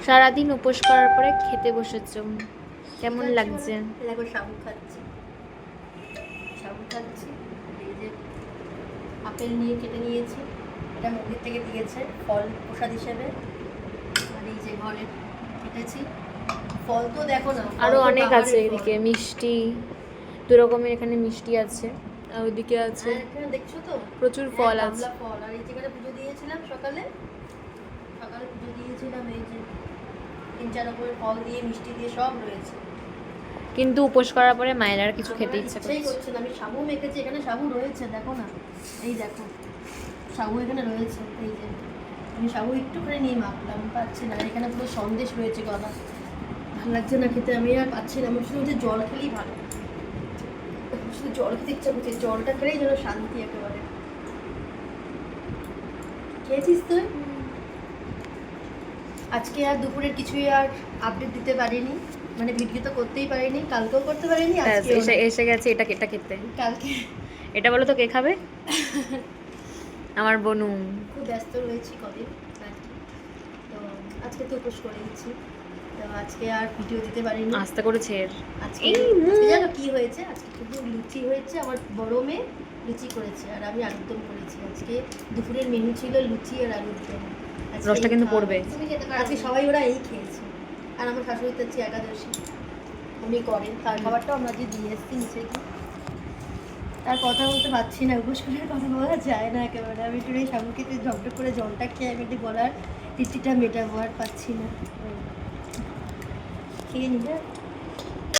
সারাদিন উপোস করার পরে খেতে বসেছো, কেমন লাগছে? দেখো সাবু খাচ্ছি, সাবু খাচ্ছি। এই যে আপেল নিয়ে কেটে নিয়েছি, এটা মন্দির থেকে দিয়েছে ফল প্রসাদ হিসেবে। আর এই যে ঘরে কেটেছি ফল, তো দেখো না আরো অনেক আছে এদিকে, মিষ্টি, দু রকমের এখানে মিষ্টি আছে, আর ওদিকে আছে এখানে দেখছো তো প্রচুর ফল আছে। ফল। আর এই যেখানে পুজো দিয়েছিলাম সকালে পুজো দিয়েছিলাম, এই যে 3-4 রকমের ফল দিয়ে মিষ্টি দিয়ে সব রয়েছে। কিন্তু উপোস করার পরে মায়ের আর কিছু খেতে ইচ্ছা করছে না। আমি সাবু মেখেছি, এখানে সাবু রয়েছে, দেখো না, এই দেখো সাবু এখানে রয়েছে। এই যে আমি সাবু একটুখানি নিয়ে মাখলাম, পাচ্ছি না। এখানে পুরো সন্দেশ রয়েছে, গলা ভালো লাগছে না খেতে, আমি আর পাচ্ছি না। আমার শুধু যে জল খেলেই ভালো, শুধু জল খেতে ইচ্ছা করছে, জলটা খেলেই যেন শান্তি একেবারে। খেয়েছিস তুই? আজকে আর দুপুরের কিছুই আর আপডেট দিতে পারিনি, মানে ভিডিও তো করতেই পারিনি, কালকেও করতে পারিনি, আজকে এসে গেছে এটা খেতে। কালকে এটা বলো তো কে খাবে? আমার বনু। খুব ব্যস্ত রয়েছি কদিন, তো আজকে তো উপোস করে দিচ্ছি, তো আজকে আর ভিডিও দিতে পারিনি। আস্তে করেছে আজকে জানো কি হয়েছে? আজকে শুধু লুচি হয়েছে, আমার বড় মেয়ে লুচি করেছে আর আমি আলুর দম করেছি। আজকে দুপুরের মেনু ছিল লুচি আর আলুর দম। রসটা কিন্তু পড়বে। আজকে সবাই ওরা এই খেয়েছে, আর আমার শাশুড়ি তো হচ্ছে একাদশী, উনি করেন, তার খাবারটাও আমরা যে দিয়ে এসেছি নিচে কি। তার কথা বলতে পারছি না, উপোস করে কথা বলা যায় না একেবারে। আমি একটু এই সাবু খেতে ঝকঝক করে জলটা খেয়ে আমি একটু গলার তৃপ্তিটা মেটাবো, আর পাচ্ছি না। খেয়ে নিবে।